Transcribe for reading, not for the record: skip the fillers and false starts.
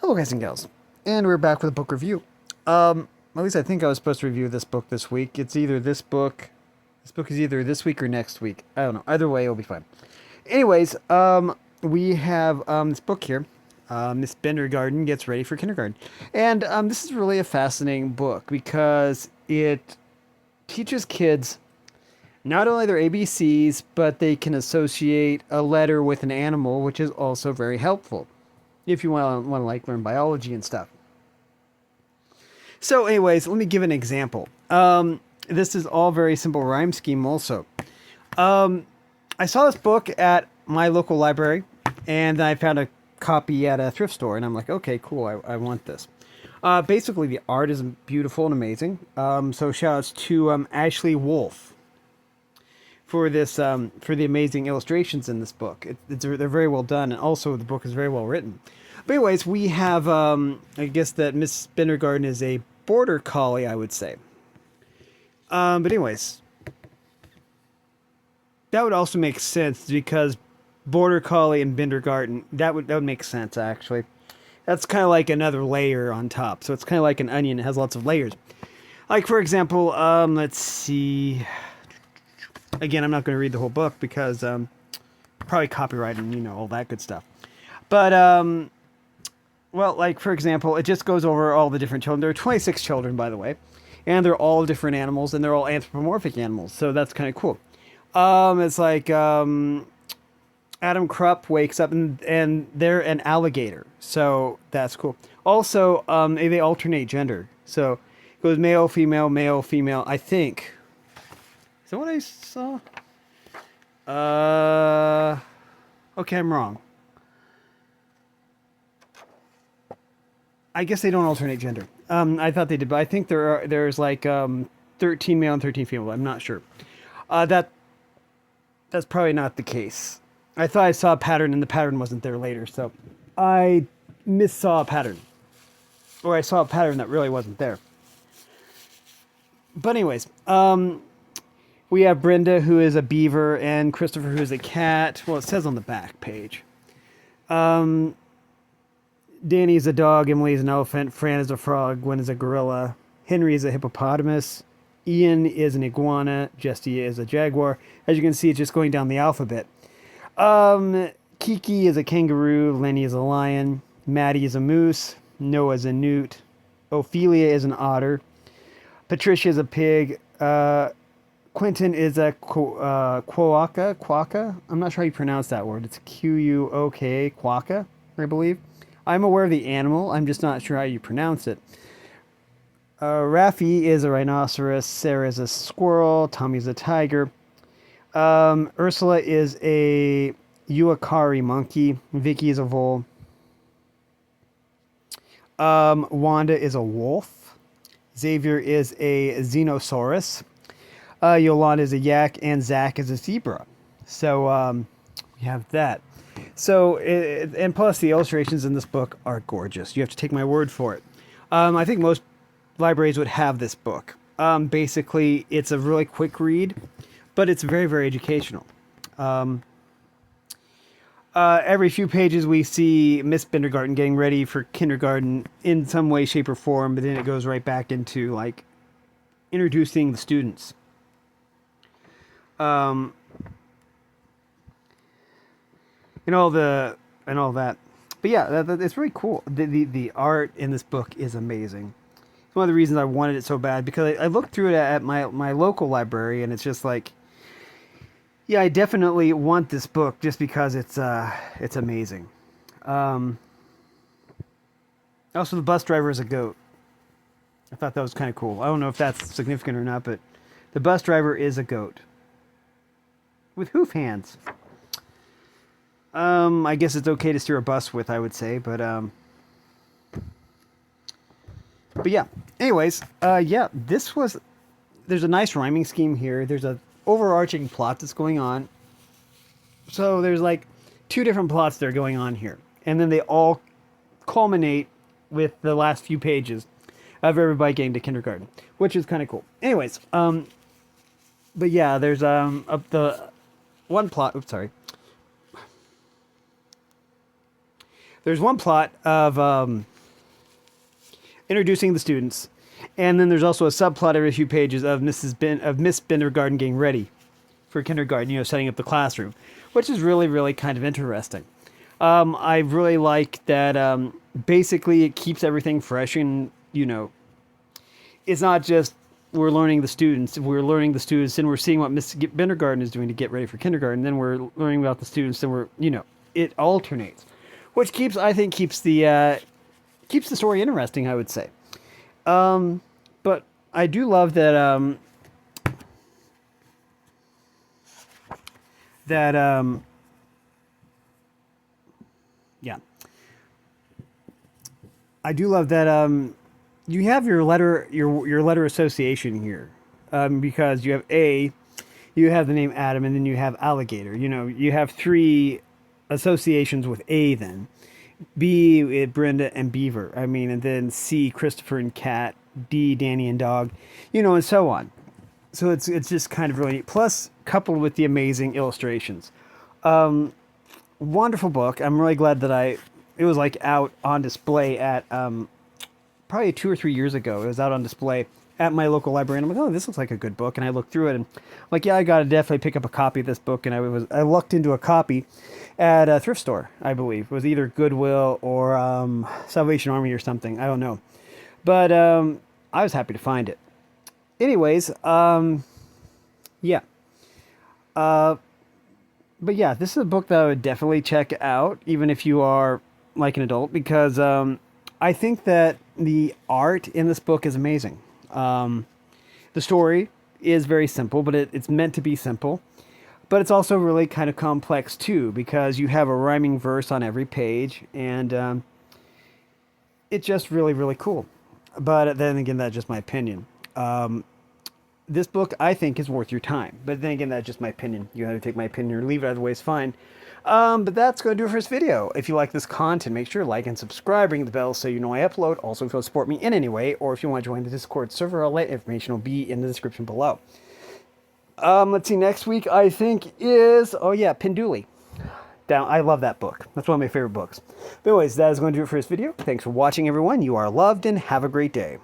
Hello, guys and gals, and we're back with a book review. At least I think I was supposed to review this book this week. It's either this book. This book is either this week or next week. I don't know. Either way, it'll be fine. Anyways, we have this book here. Miss Bindergarten Gets Ready for Kindergarten, and this is really a fascinating book because it teaches kids not only their ABCs, but they can associate a letter with an animal, which is also very helpful if you want to like learn biology and stuff. So, anyways, let me give an example. This is all very simple rhyme scheme. Also, I saw this book at my local library, and I found a copy at a thrift store, and I'm like, okay, cool, I want this. Basically, the art is beautiful and amazing. So, shout outs to Ashley Wolf for this for the amazing illustrations in this book. They're very well done, and also the book is very well written. But anyways, we have I guess that Miss Bindergarten is a border collie, I would say. But anyways, that would also make sense because border collie and Bindergarten, that would make sense actually. That's kind of like another layer on top. So it's kind of like an onion. It has lots of layers. Like for example, let's see. Again, I'm not going to read the whole book because probably copyright and all that good stuff. But well, like for example, it just goes over all the different children. There are 26 children, by the way, and they're all different animals, and they're all anthropomorphic animals. So that's kind of cool. It's like Adam Krupp wakes up and they're an alligator, so that's cool. Also, they alternate gender, so it goes male, female. I think. Is that what I saw? Okay, I'm wrong. I guess they don't alternate gender. I thought they did, but I think there's like 13 male and 13 female. I'm not sure. That's probably not the case. I thought I saw a pattern, and the pattern wasn't there later, so I missaw a pattern, or I saw a pattern that really wasn't there. But anyways, we have Brenda, who is a beaver, and Christopher, who is a cat. Well, it says on the back page. Danny is a dog, Emily is an elephant, Fran is a frog, Gwen is a gorilla, Henry is a hippopotamus, Ian is an iguana, Jesse is a jaguar. As you can see, it's just going down the alphabet. Kiki is a kangaroo, Lenny is a lion, Maddie is a moose, Noah is a newt, Ophelia is an otter, Patricia is a pig, Quentin is a quokka. I'm not sure how you pronounce that word. It's Quoka, quokka, I believe. I'm aware of the animal. I'm just not sure how you pronounce it. Raffi is a rhinoceros. Sarah is a squirrel. Tommy is a tiger. Ursula is a uakari monkey. Vicky is a vole. Wanda is a wolf. Xavier is a xenosaurus. Yolanda is a yak, and Zach is a zebra. So we have that. So, and plus the illustrations in this book are gorgeous. You have to take my word for it. I think most libraries would have this book. Basically, it's a really quick read, but it's very, very educational. Every few pages we see Miss Bindergarten getting ready for kindergarten in some way, shape, or form, but then it goes right back into, like, introducing the students. And all that. But yeah, it's really cool. The art in this book is amazing. It's one of the reasons I wanted it so bad, because I looked through it at my local library, and it's just like, yeah, I definitely want this book just because it's amazing. Also, the bus driver is a goat. I thought that was kind of cool. I don't know if that's significant or not, but the bus driver is a goat with hoof hands. I guess it's okay to steer a bus with, I would say, but yeah. Anyways, yeah, there's a nice rhyming scheme here. There's a overarching plot that's going on. So there's like two different plots that are going on here, and then they all culminate with the last few pages of everybody getting to kindergarten, which is kind of cool. Anyways, but yeah, there's the one plot. Oops, sorry. There's one plot of introducing the students, and then there's also a subplot every few pages of Miss Bindergarten getting ready for kindergarten, setting up the classroom, which is really, really kind of interesting. I really like that. Basically, it keeps everything fresh, and it's not just we're learning the students. We're learning the students, and we're seeing what Miss Bindergarten is doing to get ready for kindergarten. Then we're learning about the students, and it alternates, which keeps the story interesting, I would say. But I do love that yeah, I do love that you have your letter association here, because you have the name Adam, and then you have alligator. You have three associations with A. Then B, Brenda and Beaver. And then C, Christopher and Cat. D, Danny and Dog. And so on. So it's just kind of really neat. Plus, coupled with the amazing illustrations. Wonderful book. I'm really glad that it was like out on display at probably 2 or 3 years ago. It was out on display at my local library, and I'm like, oh, this looks like a good book. And I looked through it, and I'm like, yeah, I gotta definitely pick up a copy of this book. And I lucked into a copy at a thrift store, I believe. It was either Goodwill or Salvation Army or something. I don't know, but I was happy to find it. Anyways, yeah. But yeah, this is a book that I would definitely check out, even if you are like an adult, because I think that the art in this book is amazing. The story is very simple, but it's meant to be simple. But it's also really kind of complex too, because you have a rhyming verse on every page, and it's just really, really cool. But then again, that's just my opinion. This book, I think, is worth your time. But then again, that's just my opinion. You have to take my opinion or leave it, either way is fine. But that's going to do it for this video. If you like this content, make sure to like and subscribe, ring the bell so you know I upload. Also, if you want to support me in any way, or if you want to join the Discord server, all that information will be in the description below. Let's see, next week, I think is, Penduli. I love that book. That's one of my favorite books. But anyways, that is going to do it for this video. Thanks for watching, everyone. You are loved, and have a great day.